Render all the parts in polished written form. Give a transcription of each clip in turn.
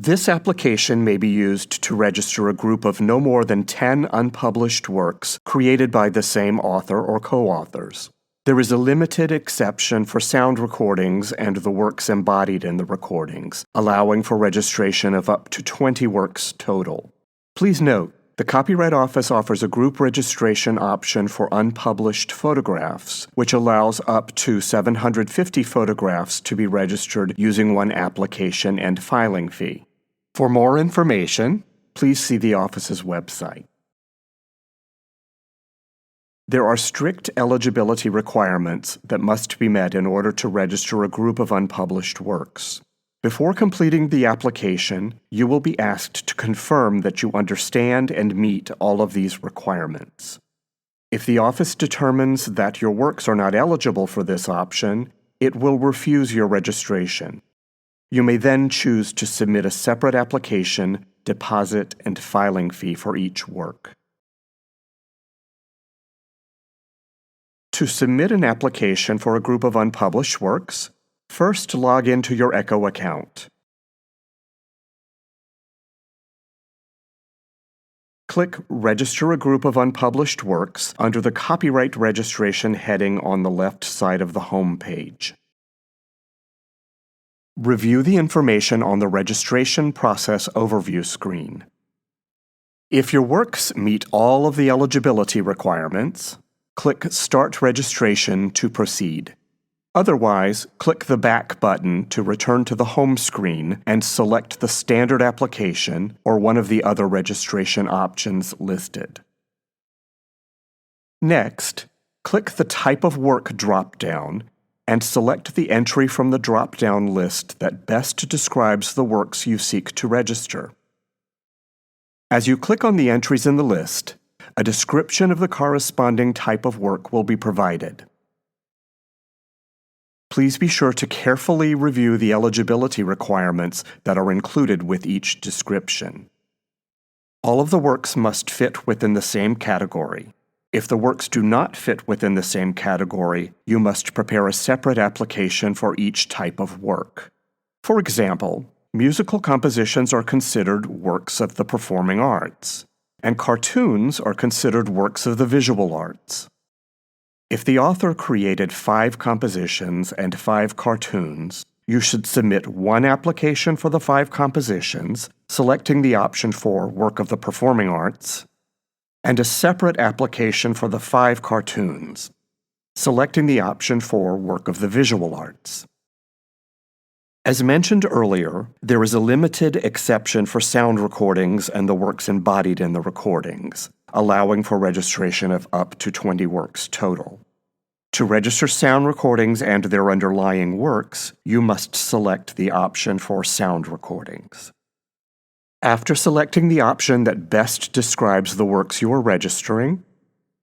This application may be used to register a group of no more than 10 unpublished works created by the same author or co-authors. There is a limited exception for sound recordings and the works embodied in the recordings, allowing for registration of up to 20 works total. Please note, the Copyright Office offers a group registration option for unpublished photographs, which allows up to 750 photographs to be registered using one application and filing fee. For more information, please see the office's website. There are strict eligibility requirements that must be met in order to register a group of unpublished works. Before completing the application, you will be asked to confirm that you understand and meet all of these requirements. If the office determines that your works are not eligible for this option, it will refuse your registration. You may then choose to submit a separate application, deposit, and filing fee for each work. To submit an application for a group of unpublished works, first log into your Echo account. Click Register a Group of Unpublished Works under the Copyright Registration heading on the left side of the home page. Review the information on the Registration Process Overview screen. If your works meet all of the eligibility requirements, click Start Registration to proceed. Otherwise, click the Back button to return to the home screen and select the standard application or one of the other registration options listed. Next, click the Type of Work drop-down and select the entry from the drop-down list that best describes the works you seek to register. As you click on the entries in the list, a description of the corresponding type of work will be provided. Please be sure to carefully review the eligibility requirements that are included with each description. All of the works must fit within the same category. If the works do not fit within the same category, you must prepare a separate application for each type of work. For example, musical compositions are considered works of the performing arts, and cartoons are considered works of the visual arts. If the author created 5 compositions and 5 cartoons, you should submit one application for the 5 compositions, selecting the option for Work of the Performing Arts, and a separate application for the 5 cartoons, selecting the option for Work of the Visual Arts. As mentioned earlier, there is a limited exception for sound recordings and the works embodied in the recordings, allowing for registration of up to 20 works total. To register sound recordings and their underlying works, you must select the option for sound recordings. After selecting the option that best describes the works you are registering,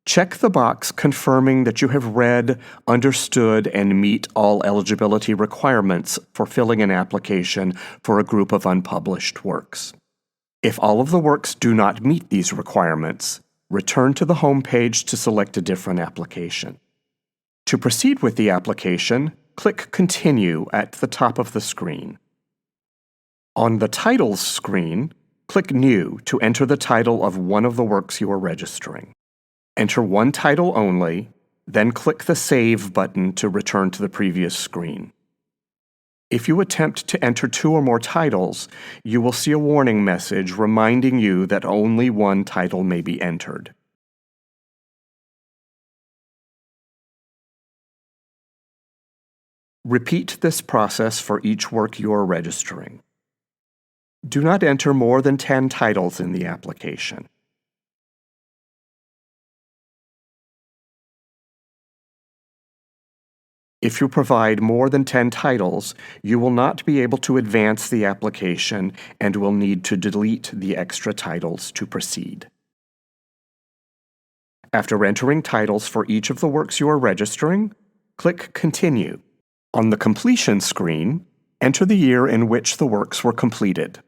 check the box confirming that you have read, understood, and meet all eligibility requirements for filling an application for a group of unpublished works. If all of the works do not meet these requirements, return to the home page to select a different application. To proceed with the application, click Continue at the top of the screen. On the Titles screen, click New to enter the title of one of the works you are registering. Enter one title only, then click the Save button to return to the previous screen. If you attempt to enter 2 or more titles, you will see a warning message reminding you that only one title may be entered. Repeat this process for each work you are registering. Do not enter more than 10 titles in the application. If you provide more than 10 titles, you will not be able to advance the application and will need to delete the extra titles to proceed. After entering titles for each of the works you are registering, click Continue. On the Completion screen, enter the year in which the works were completed.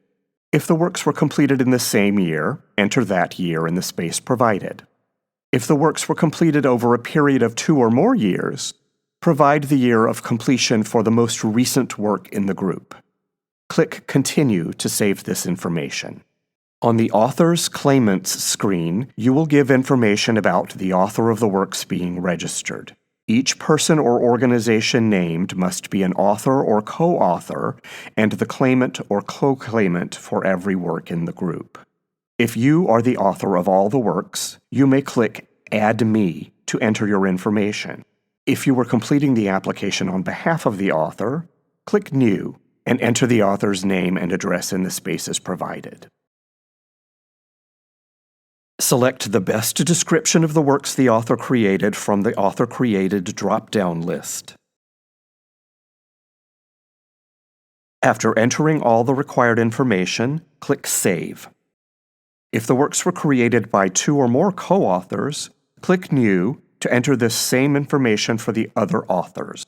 If the works were completed in the same year, enter that year in the space provided. If the works were completed over a period of 2 or more years, provide the year of completion for the most recent work in the group. Click Continue to save this information. On the Author's Claimants screen, you will give information about the author of the works being registered. Each person or organization named must be an author or co-author, and the claimant or co-claimant for every work in the group. If you are the author of all the works, you may click Add Me to enter your information. If you were completing the application on behalf of the author, click New and enter the author's name and address in the spaces provided. Select the best description of the works the author created from the Author Created drop-down list. After entering all the required information, click Save. If the works were created by 2 or more co-authors, click New to enter this same information for the other authors.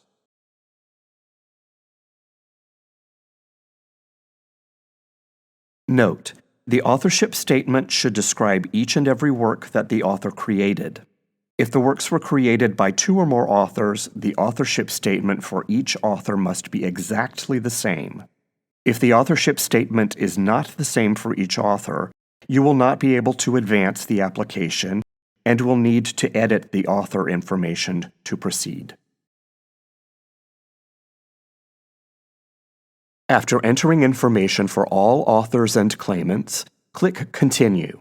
Note: the authorship statement should describe each and every work that the author created. If the works were created by 2 or more authors, the authorship statement for each author must be exactly the same. If the authorship statement is not the same for each author, you will not be able to advance the application and will need to edit the author information to proceed. After entering information for all authors and claimants, click Continue.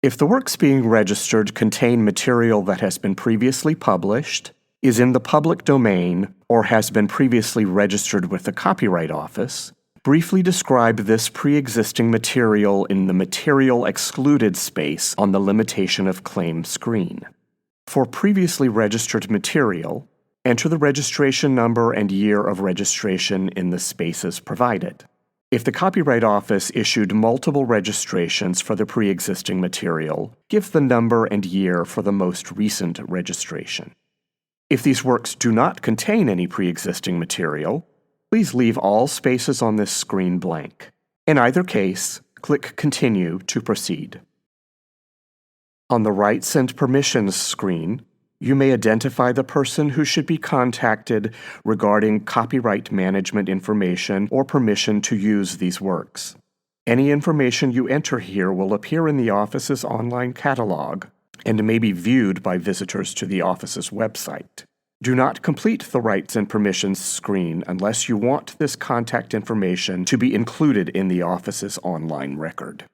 If the works being registered contain material that has been previously published, is in the public domain, or has been previously registered with the Copyright Office, briefly describe this pre-existing material in the Material Excluded space on the Limitation of Claim screen. For previously registered material, enter the registration number and year of registration in the spaces provided. If the Copyright Office issued multiple registrations for the pre-existing material, give the number and year for the most recent registration. If these works do not contain any pre-existing material, please leave all spaces on this screen blank. In either case, click Continue to proceed. On the Rights and Permissions screen, you may identify the person who should be contacted regarding copyright management information or permission to use these works. Any information you enter here will appear in the office's online catalog and may be viewed by visitors to the office's website. Do not complete the Rights and Permissions screen unless you want this contact information to be included in the office's online record.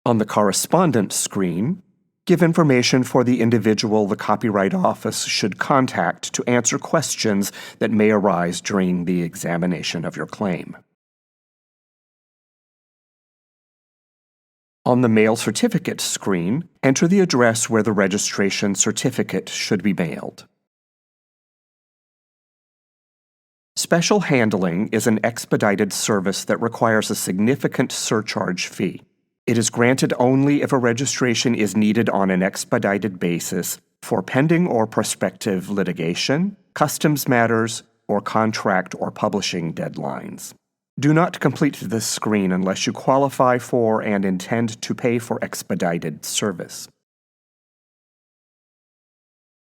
On the Correspondence screen, give information for the individual the Copyright Office should contact to answer questions that may arise during the examination of your claim. On the Mail Certificate screen, enter the address where the registration certificate should be mailed. Special handling is an expedited service that requires a significant surcharge fee. It is granted only if a registration is needed on an expedited basis for pending or prospective litigation, customs matters, or contract or publishing deadlines. Do not complete this screen unless you qualify for and intend to pay for expedited service.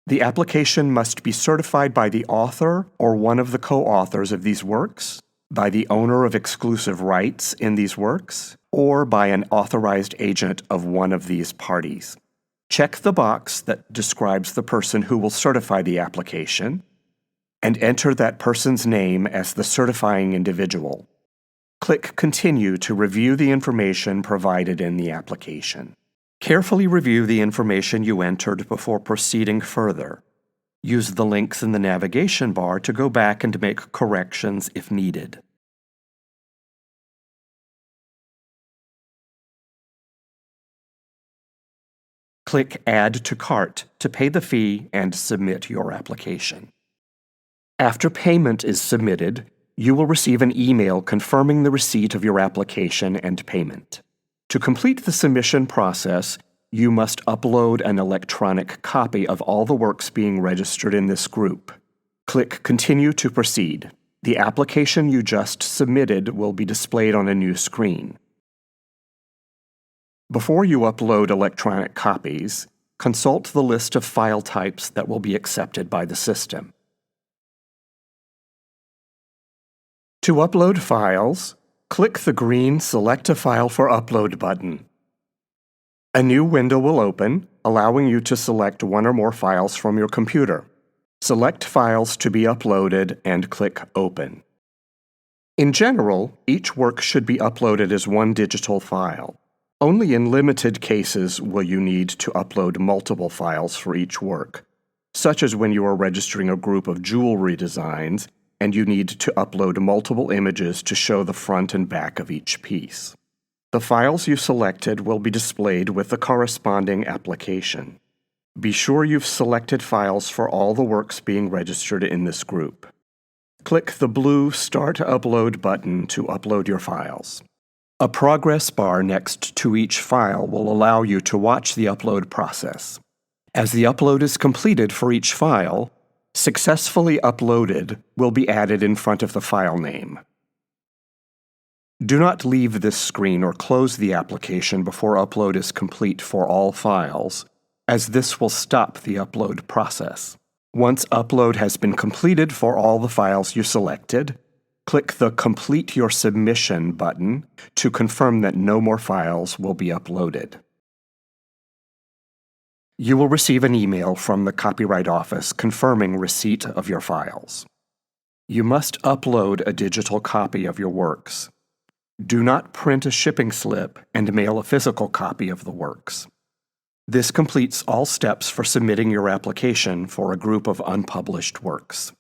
The application must be certified by the author or one of the co-authors of these works, by the owner of exclusive rights in these works, or by an authorized agent of one of these parties. Check the box that describes the person who will certify the application, and enter that person's name as the certifying individual. Click Continue to review the information provided in the application. Carefully review the information you entered before proceeding further. Use the links in the navigation bar to go back and make corrections if needed. Click Add to Cart to pay the fee and submit your application. After payment is submitted, you will receive an email confirming the receipt of your application and payment. To complete the submission process, you must upload an electronic copy of all the works being registered in this group. Click Continue to proceed. The application you just submitted will be displayed on a new screen. Before you upload electronic copies, consult the list of file types that will be accepted by the system. To upload files, click the green Select a File for Upload button. A new window will open, allowing you to select one or more files from your computer. Select Files to be uploaded and click Open. In general, each work should be uploaded as one digital file. Only in limited cases will you need to upload multiple files for each work, such as when you are registering a group of jewelry designs and you need to upload multiple images to show the front and back of each piece. The files you selected will be displayed with the corresponding application. Be sure you've selected files for all the works being registered in this group. Click the blue Start Upload button to upload your files. A progress bar next to each file will allow you to watch the upload process. As the upload is completed for each file, Successfully Uploaded will be added in front of the file name. Do not leave this screen or close the application before upload is complete for all files, as this will stop the upload process. Once upload has been completed for all the files you selected, click the Complete Your Submission button to confirm that no more files will be uploaded. You will receive an email from the Copyright Office confirming receipt of your files. You must upload a digital copy of your works. Do not print a shipping slip and mail a physical copy of the works. This completes all steps for submitting your application for a group of unpublished works.